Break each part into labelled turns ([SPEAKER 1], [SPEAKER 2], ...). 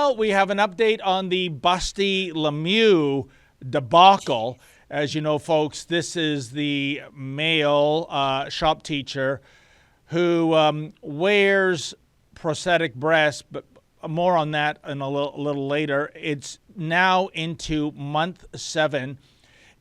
[SPEAKER 1] Well, we have an update on the Busty Lemieux debacle. As you know, folks, this is the male shop teacher who wears prosthetic breasts, but more on that in a little later. It's now into month 7.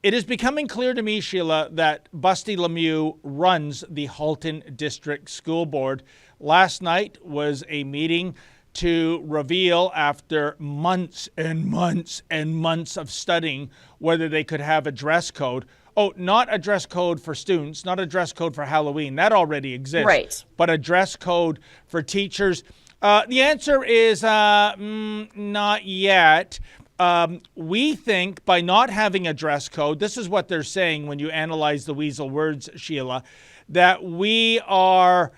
[SPEAKER 1] It is becoming clear to me, Sheila, that Busty Lemieux runs the Halton District School Board. Last night was a meeting to reveal, after months and months and months of studying, whether they could have a dress code. Oh, not a dress code for students, not a dress code for Halloween. That already exists.
[SPEAKER 2] Right.
[SPEAKER 1] But a dress code for teachers. The answer is not yet. We think by not having a dress code, this is what they're saying when you analyze the weasel words, Sheila, that we are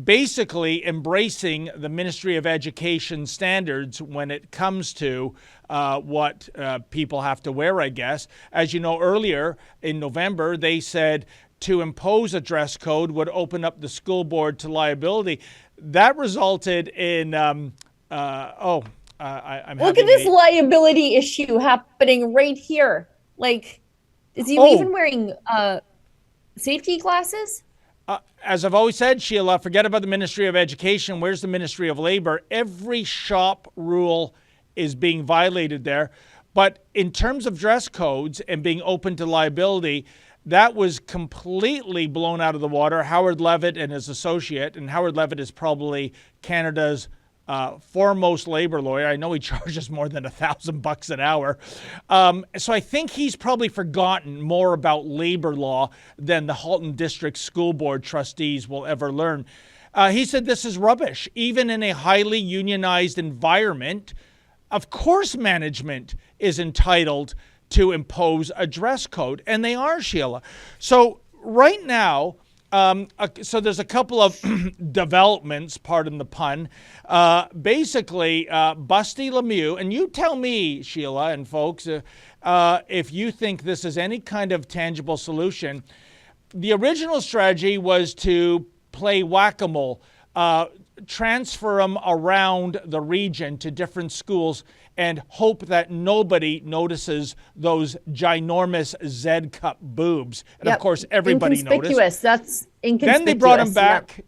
[SPEAKER 1] basically embracing the Ministry of Education standards when it comes to what people have to wear, I guess. As you know, earlier in November, they said to impose a dress code would open up the school board to liability. That resulted in, I'm
[SPEAKER 2] Look at this liability issue happening right here. Like, is he even wearing safety glasses?
[SPEAKER 1] As I've always said, Sheila, forget about the Ministry of Education. Where's the Ministry of Labor? Every shop rule is being violated there. But in terms of dress codes and being open to liability, that was completely blown out of the water. Howard Levitt and his associate, and Howard Levitt is probably Canada's foremost labor lawyer. I know he charges more than $1,000 an hour. So I think he's probably forgotten more about labor law than the Halton District School Board trustees will ever learn. He said this is rubbish. Even in a highly unionized environment, of course management is entitled to impose a dress code. And they are, Sheila. So right now, so there's a couple of developments, pardon the pun. Basically, Busty Lemieux, and you tell me, Sheila and folks, if you think this is any kind of tangible solution. The original strategy was to play whack-a-mole, transfer them around the region to different schools and hope that nobody notices those ginormous Z-cup boobs. And of course, everybody noticed.
[SPEAKER 2] That's inconspicuous.
[SPEAKER 1] Then they brought him back.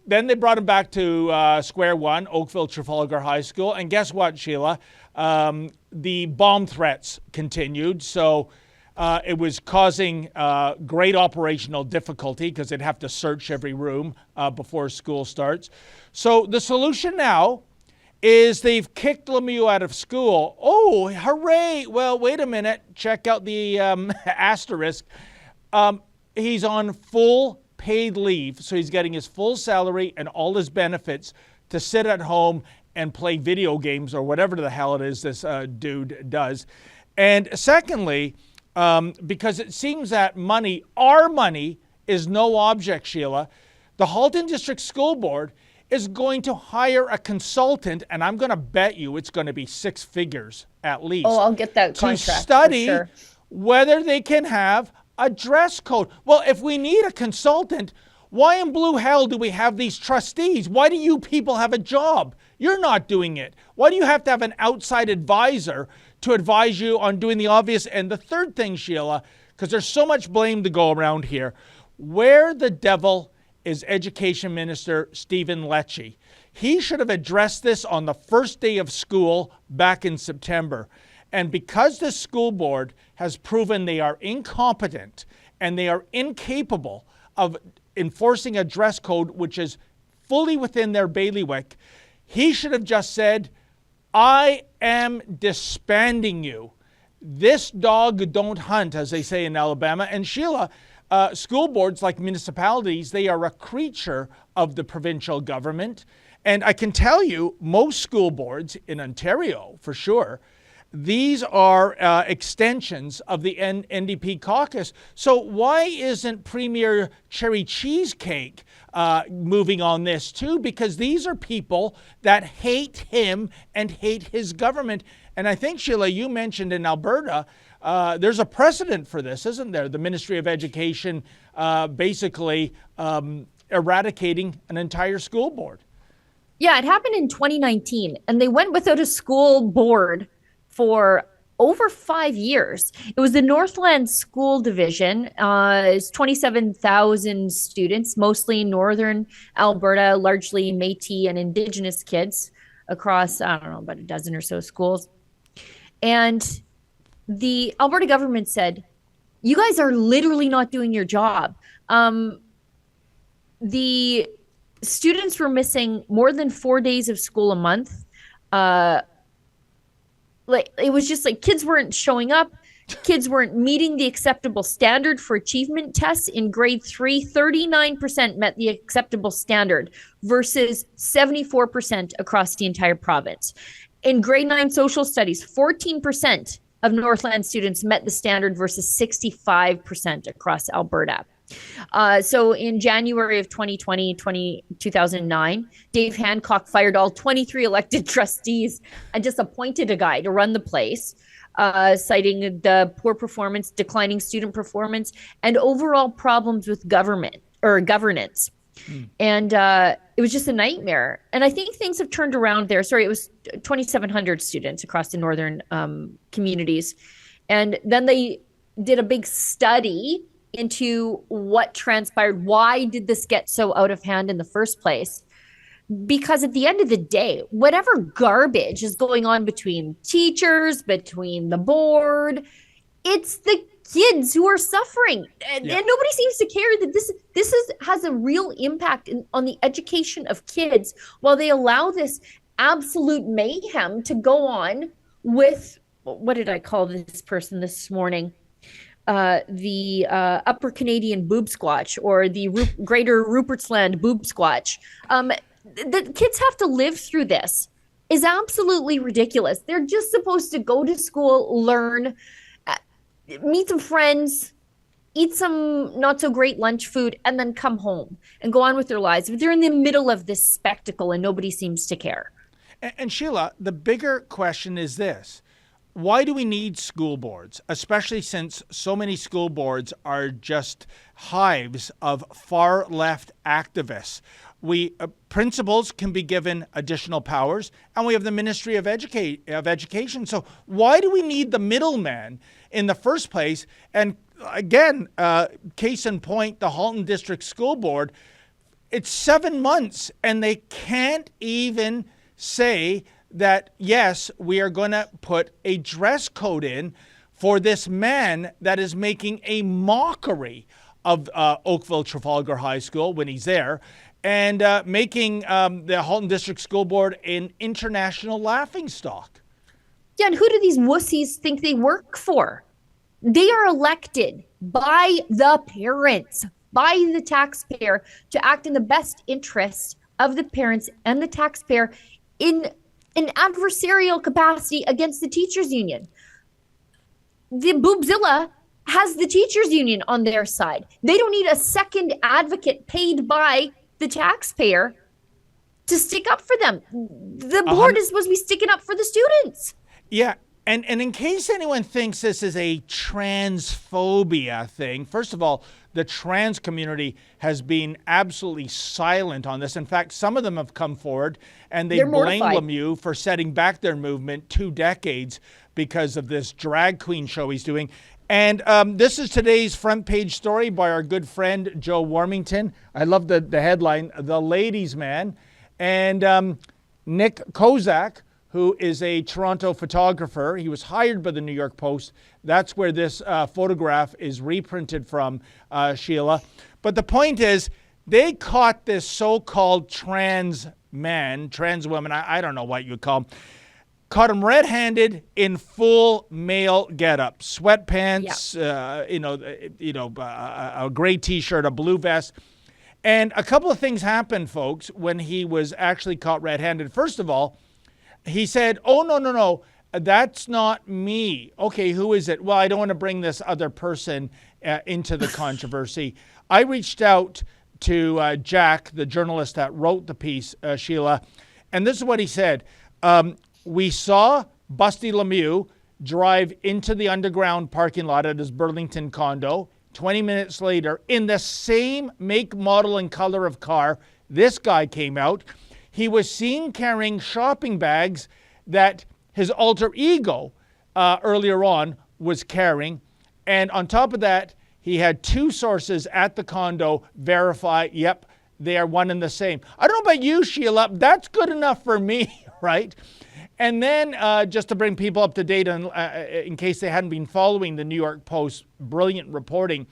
[SPEAKER 1] Then they brought him back to square one, Oakville Trafalgar High School. And guess what, Sheila? The bomb threats continued. So it was causing great operational difficulty because they'd have to search every room before school starts. So the solution now is they've kicked Lemieux out of school. Oh, hooray. Well, wait a minute. Check out the asterisk. He's on full paid leave, so he's getting his full salary and all his benefits to sit at home and play video games or whatever the hell it is this dude does. And secondly, because it seems that money, our money, is no object, Sheila, the Halton District School Board is going to hire a consultant, and I'm going to bet you it's going to be 6 figures at least.
[SPEAKER 2] Oh, I'll get that contract
[SPEAKER 1] to study whether they can have a dress code. Well, if we need a consultant, why in blue hell do we have these trustees? Why do you people have a job? You're not doing it. Why do you have to have an outside advisor to advise you on doing the obvious? And the third thing, Sheila, because there's so much blame to go around here, where the devil is Education Minister Stephen Lecce? He should have addressed this on the first day of school back in September. And because the school board has proven they are incompetent and they are incapable of enforcing a dress code which is fully within their bailiwick, he should have just said, I am disbanding you. This dog don't hunt, as they say in Alabama. And Sheila, school boards, like municipalities, they are a creature of the provincial government. And I can tell you, most school boards in Ontario, for sure, these are extensions of the NDP caucus. So why isn't Premier Cherry Cheesecake moving on this too? Because these are people that hate him and hate his government. And I think, Sheila, you mentioned in Alberta, there's a precedent for this, isn't there? The Ministry of Education basically eradicating an entire school board.
[SPEAKER 2] Yeah, it happened in 2019, and they went without a school board for over 5 years. It was the Northland School Division. It's 27,000 students, mostly in northern Alberta, largely Métis and Indigenous kids across, I don't know, about a dozen or so schools. And the Alberta government said, you guys are literally not doing your job. The students were missing more than 4 days of school a month. Like, it was just like kids weren't showing up. Kids weren't meeting the acceptable standard for achievement tests. In grade 3, 39% met the acceptable standard versus 74% across the entire province. In grade 9 social studies, 14% of Northland students met the standard versus 65% across Alberta. So in January of 2009, Dave Hancock fired all 23 elected trustees and just appointed a guy to run the place, citing the poor performance, declining student performance, and overall problems with governance. And it was just a nightmare. And I think things have turned around there. Sorry, it was 2,700 students across the northern communities. And then they did a big study into what transpired. Why did this get so out of hand in the first place? Because at the end of the day, whatever garbage is going on between teachers, between the board, it's the kids who are suffering. And nobody seems to care that this has a real impact on the education of kids, while they allow this absolute mayhem to go on with, what did I call this person this morning? The Upper Canadian boob squatch, or the Greater Rupert's Land boob squatch. The kids have to live through this is absolutely ridiculous. They're just supposed to go to school, learn, meet some friends, eat some not so great lunch food, and then come home and go on with their lives. But they're in the middle of this spectacle and nobody seems to care.
[SPEAKER 1] And Sheila, the bigger question is this. Why do we need school boards, especially since so many school boards are just hives of far left activists? Principals can be given additional powers, and we have the Ministry of Education. So why do we need the middleman in the first place? And again, case in point, the Halton District School Board, it's 7 months, and they can't even say that, yes, we are going to put a dress code in for this man that is making a mockery of Oakville Trafalgar High School when he's there, and making the Halton District School Board an international laughingstock.
[SPEAKER 2] Yeah, and who do these wussies think they work for? They are elected by the parents, by the taxpayer, to act in the best interest of the parents and the taxpayer in an adversarial capacity against the teachers union. The Boobzilla has the teachers union on their side. They don't need a second advocate paid by the taxpayer to stick up for them. The board is supposed to be sticking up for the students.
[SPEAKER 1] Yeah. And in case anyone thinks this is a transphobia thing, first of all, the trans community has been absolutely silent on this. In fact, some of them have come forward and they blame Lemieux for setting back their movement 2 decades because of this drag queen show he's doing. And this is today's front page story by our good friend, Joe Warmington. I love the headline, The Ladies' Man. And Nick Kozak, who is a Toronto photographer. He was hired by the New York Post. That's where this photograph is reprinted from, Sheila. But the point is, they caught this so-called trans man, trans woman, I don't know what you would call him, caught him red-handed in full male getup, sweatpants, a gray T-shirt, a blue vest. And a couple of things happened, folks, when he was actually caught red-handed. First of all, he said, oh, no, that's not me. Okay, who is it? Well, I don't want to bring this other person into the controversy. I reached out to Jack, the journalist that wrote the piece, Sheila, and this is what he said. We saw Busty Lemieux drive into the underground parking lot at his Burlington condo. 20 minutes later, in the same make, model, and color of car, this guy came out. He was seen carrying shopping bags that his alter ego earlier on was carrying. And on top of that, he had 2 sources at the condo verify, yep, they are one and the same. I don't know about you, Sheila, that's good enough for me, right? And then just to bring people up to date on, in case they hadn't been following the New York Post's brilliant reporting,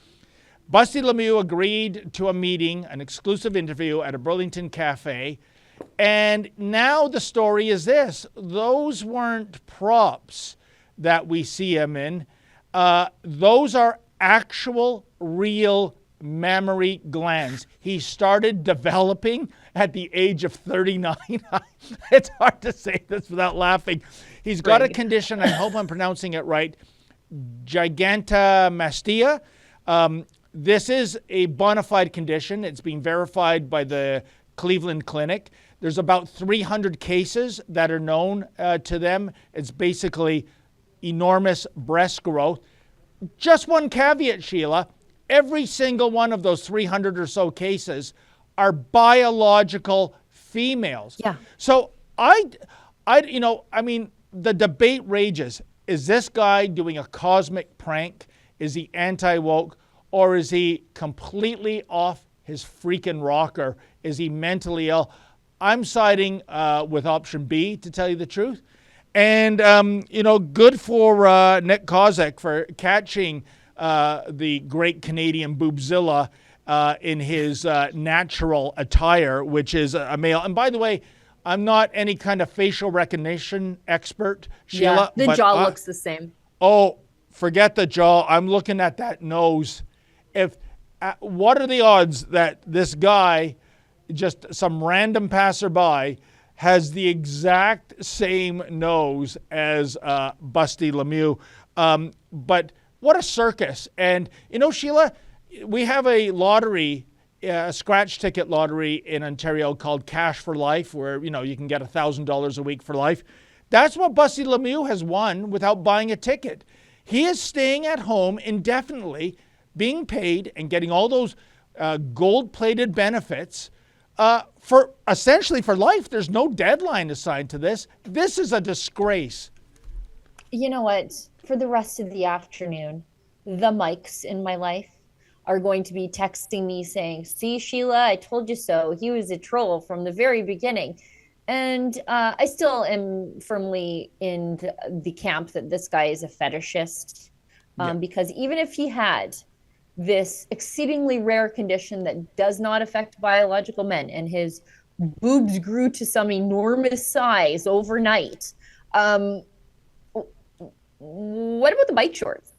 [SPEAKER 1] Busty Lemieux agreed to a meeting, an exclusive interview at a Burlington cafe. And now the story is this. Those weren't props that we see him in. Those are actual, real mammary glands. He started developing at the age of 39. It's hard to say this without laughing. He's got a condition, I hope I'm pronouncing it right, gigantomastia. This is a bona fide condition. It's been verified by the Cleveland Clinic. There's about 300 cases that are known to them. It's basically enormous breast growth. Just one caveat, Sheila. Every single one of those 300 or so cases are biological females.
[SPEAKER 2] Yeah.
[SPEAKER 1] So the debate rages. Is this guy doing a cosmic prank? Is he anti-woke? Or is he completely off his freaking rocker? Is he mentally ill? I'm siding with option B, to tell you the truth. And, good for Nick Kozak for catching the great Canadian boobzilla in his natural attire, which is a male. And by the way, I'm not any kind of facial recognition expert, Sheila.
[SPEAKER 2] Yeah, the jaw looks the same.
[SPEAKER 1] Oh, forget the jaw. I'm looking at that nose. What are the odds that this guy, just some random passerby, has the exact same nose as Busty Lemieux? But what a circus. And, Sheila, we have a lottery, a scratch ticket lottery in Ontario called Cash for Life, where, you can get $1,000 a week for life. That's what Busty Lemieux has won without buying a ticket. He is staying at home indefinitely, being paid and getting all those gold-plated benefits for essentially for life. There's no deadline assigned to this. This is a disgrace.
[SPEAKER 2] You know what? For the rest of the afternoon, the Mikes in my life are going to be texting me saying, see, Sheila, I told you so. He was a troll from the very beginning. And I still am firmly in the camp that this guy is a fetishist. Because even if he had this exceedingly rare condition that does not affect biological men, and his boobs grew to some enormous size overnight, what about the bike shorts?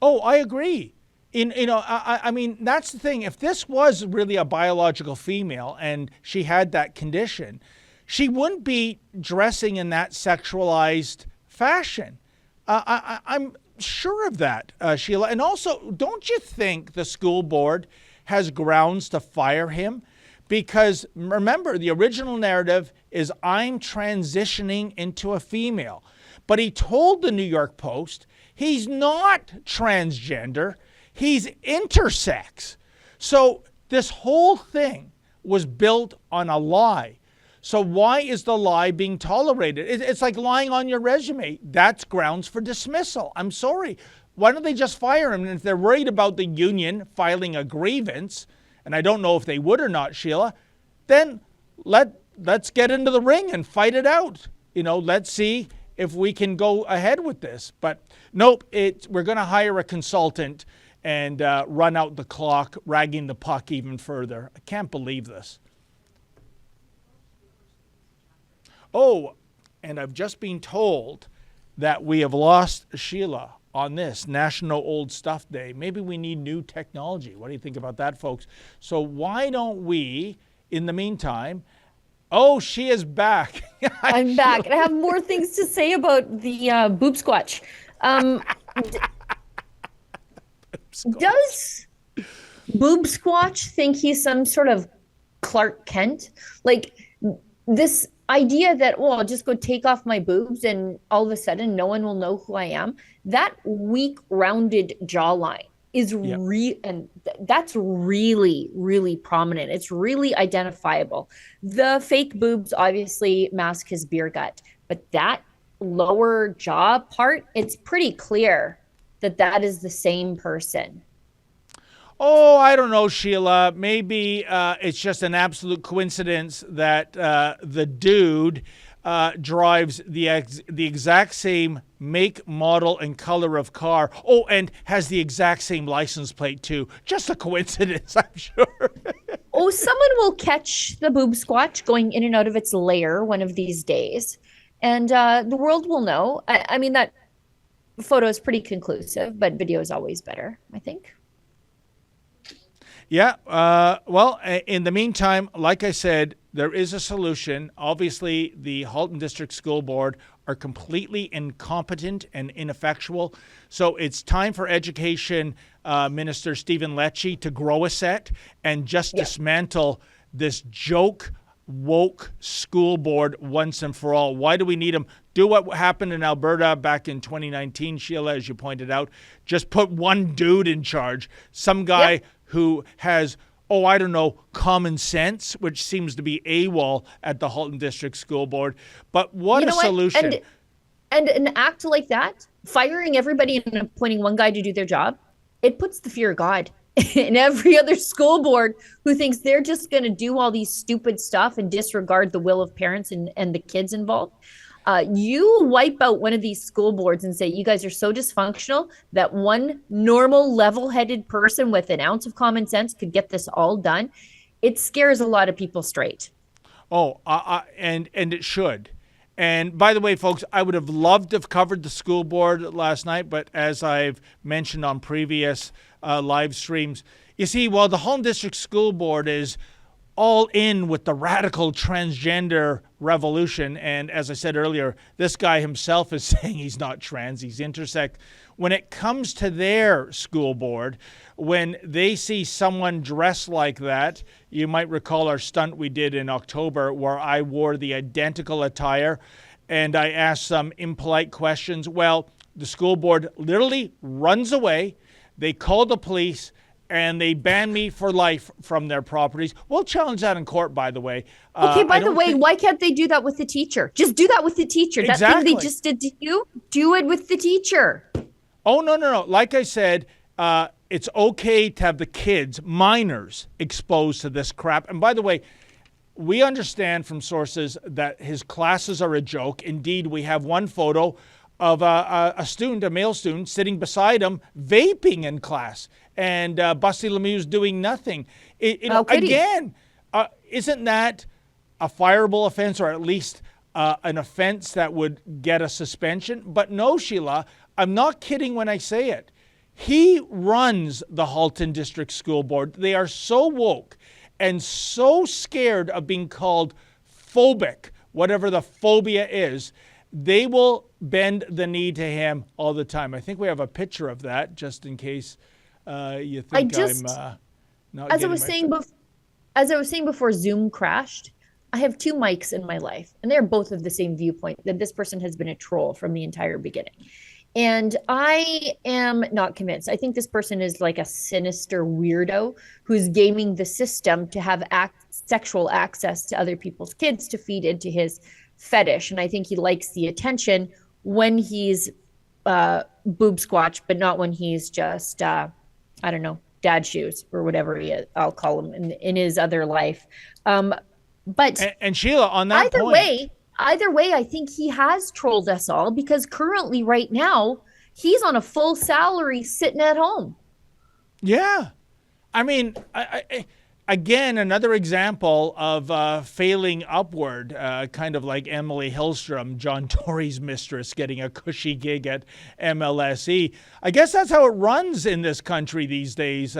[SPEAKER 1] Oh, I agree. I mean, that's the thing. If this was really a biological female and she had that condition, she wouldn't be dressing in that sexualized fashion. I'm sure of that, Sheila. And also, don't you think the school board has grounds to fire him? Because remember, the original narrative is I'm transitioning into a female. But he told the New York Post he's not transgender, he's intersex. So this whole thing was built on a lie. So why is the lie being tolerated? It's like lying on your resume. That's grounds for dismissal. I'm sorry. Why don't they just fire him? And if they're worried about the union filing a grievance, and I don't know if they would or not, Sheila, then let's get into the ring and fight it out. Let's see if we can go ahead with this. But nope, we're going to hire a consultant and run out the clock, ragging the puck even further. I can't believe this. Oh, and I've just been told that we have lost Sheila on this National Old Stuff Day. Maybe we need new technology. What do you think about that, folks? So why don't we, in the meantime, oh, she is back.
[SPEAKER 2] I'm back. And I have more things to say about the boob squatch. Does Boob Squatch think he's some sort of Clark Kent? Like this idea that, I'll just go take off my boobs and all of a sudden no one will know who I am. That weak, rounded jawline is
[SPEAKER 1] Yep.
[SPEAKER 2] that's really, really prominent. It's really identifiable. The fake boobs obviously mask his beer gut, but that lower jaw part, it's pretty clear that that is the same person.
[SPEAKER 1] Oh, I don't know, Sheila. Maybe it's just an absolute coincidence that the dude drives the exact same make, model, and color of car. Oh, and has the exact same license plate too. Just a coincidence, I'm sure.
[SPEAKER 2] Oh, someone will catch the boob squatch going in and out of its lair one of these days, and the world will know. I mean, that photo is pretty conclusive, but video is always better, I think.
[SPEAKER 1] Yeah. Well, in the meantime, like I said, there is a solution. Obviously, the Halton District School Board are completely incompetent and ineffectual. So it's time for Education Minister Stephen Lecce to grow a set and just dismantle this joke woke school board once and for all. Why do we need them? Do what happened in Alberta back in 2019, Sheila, as you pointed out. Just put one dude in charge, some guy who has, oh, I don't know, common sense, which seems to be AWOL at the Halton District School Board. But what a solution.
[SPEAKER 2] And an act like that, firing everybody and appointing one guy to do their job, it puts the fear of God in every other school board who thinks they're just going to do all these stupid stuff and disregard the will of parents and the kids involved. You wipe out one of these school boards and say, you guys are so dysfunctional that one normal level-headed person with an ounce of common sense could get this all done. It scares a lot of people straight.
[SPEAKER 1] Oh, and it should. And by the way, folks, I would have loved to have covered the school board last night, but as I've mentioned on previous live streams, you see, while the Halton District School Board is all in with the radical transgender revolution, and as I said earlier, this guy himself is saying he's not trans, he's intersex. When it comes to their school board, when they see someone dressed like that, you might recall our stunt we did in October where I wore the identical attire and I asked some impolite questions. Well, the school board literally runs away. They call the police and they ban me for life from their properties. We'll challenge that in court, by the way.
[SPEAKER 2] Okay, by the way, why can't they do that with the teacher? Just do that with the teacher.
[SPEAKER 1] Exactly.
[SPEAKER 2] That thing they just did to you, do it with the teacher.
[SPEAKER 1] Oh, no. Like I said, it's okay to have the kids, minors, exposed to this crap. And by the way, we understand from sources that his classes are a joke. Indeed, we have one photo of a student, a male student, sitting beside him, vaping in class. And Busty Lemieux's doing nothing. Again, isn't that a fireable offense, or at least an offense that would get a suspension? But no, Sheila, I'm not kidding when I say it. He runs the Halton District School Board. They are so woke and so scared of being called phobic, whatever the phobia is, they will bend the knee to him all the time. I think we have a picture of that, just in case you think I'm not.
[SPEAKER 2] As I was saying before Zoom crashed, I have two mics in my life, and they're both of the same viewpoint, that this person has been a troll from the entire beginning. And I am not convinced. I think this person is like a sinister weirdo who's gaming the system to have sexual access to other people's kids to feed into his fetish. And I think he likes the attention when he's boob squatch, but not when he's just, I don't know, dad shoes or whatever I'll call him in his other life. But
[SPEAKER 1] and Sheila, on that point,
[SPEAKER 2] either way, I think he has trolled us all, because currently right now he's on a full salary sitting at home.
[SPEAKER 1] Yeah. I mean, again, another example of failing upward, kind of like Emily Hillstrom, John Tory's mistress, getting a cushy gig at MLSE. I guess that's how it runs in this country these days,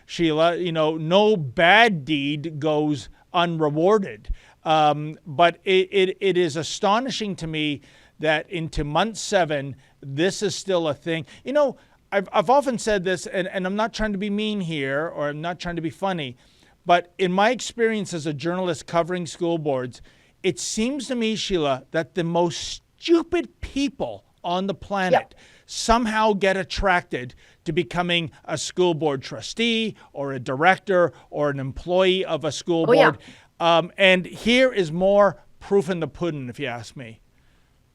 [SPEAKER 1] Sheila. You know, no bad deed goes unrewarded. But it is astonishing to me that into month 7, this is still a thing. You know, I've often said this, and I'm not trying to be mean here, or I'm not trying to be funny, but in my experience as a journalist covering school boards, it seems to me, Sheila, that the most stupid people on the planet somehow get attracted to becoming a school board trustee or a director or an employee of a school board. And here is more proof in the pudding, if you ask me.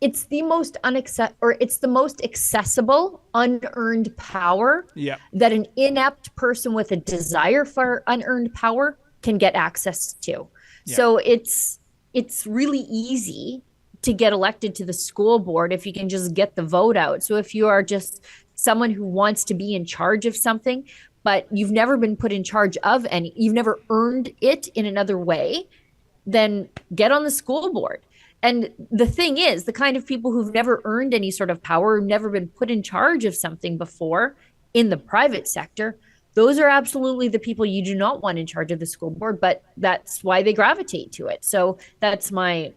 [SPEAKER 2] It's the most it's the most accessible unearned power that an inept person with a desire for unearned power can get access to. So it's really easy to get elected to the school board if you can just get the vote out. So if you are just someone who wants to be in charge of something, but you've never been put in charge of any, you've never earned it in another way, then get on the school board. And the thing is, the kind of people who've never earned any sort of power, never been put in charge of something before in the private sector, those are absolutely the people you do not want in charge of the school board, but that's why they gravitate to it. So that's my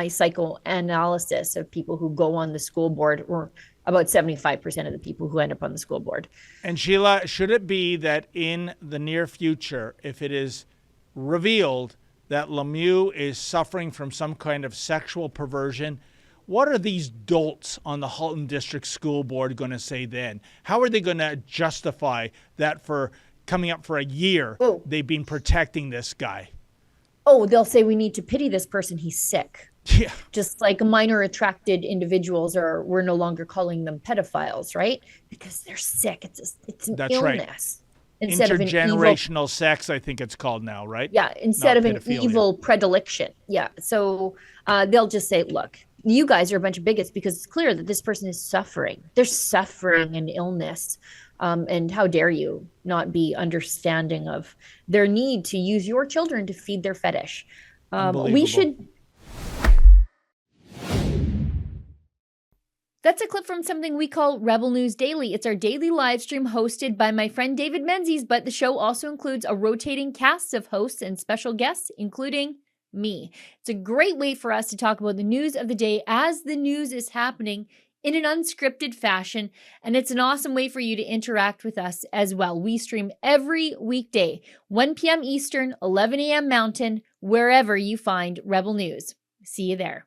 [SPEAKER 2] psychoanalysis of people who go on the school board, or about 75% of the people who end up on the school board.
[SPEAKER 1] And Sheila, should it be that in the near future, if it is revealed that Lemieux is suffering from some kind of sexual perversion, what are these dolts on the Halton District School Board going to say then? How are they going to justify that for coming up for a year they've been protecting this guy?
[SPEAKER 2] They'll say we need to pity this person. He's sick.
[SPEAKER 1] Yeah.
[SPEAKER 2] Just like minor attracted individuals, or we're no longer calling them pedophiles, right? Because they're sick. It's an illness.
[SPEAKER 1] Right.
[SPEAKER 2] Instead
[SPEAKER 1] Intergenerational sex, I think it's called now, right?
[SPEAKER 2] Yeah, instead of an evil predilection. Yeah, so they'll just say, look, you guys are a bunch of bigots because it's clear that this person is suffering. They're suffering an illness. And how dare you not be understanding of their need to use your children to feed their fetish. We should... That's a clip from something we call Rebel News Daily. It's our daily live stream hosted by my friend David Menzies, but the show also includes a rotating cast of hosts and special guests, including me. It's a great way for us to talk about the news of the day as the news is happening in an unscripted fashion, and it's an awesome way for you to interact with us as well. We stream every weekday, 1 p.m. Eastern, 11 a.m. Mountain, wherever you find Rebel News. See you there.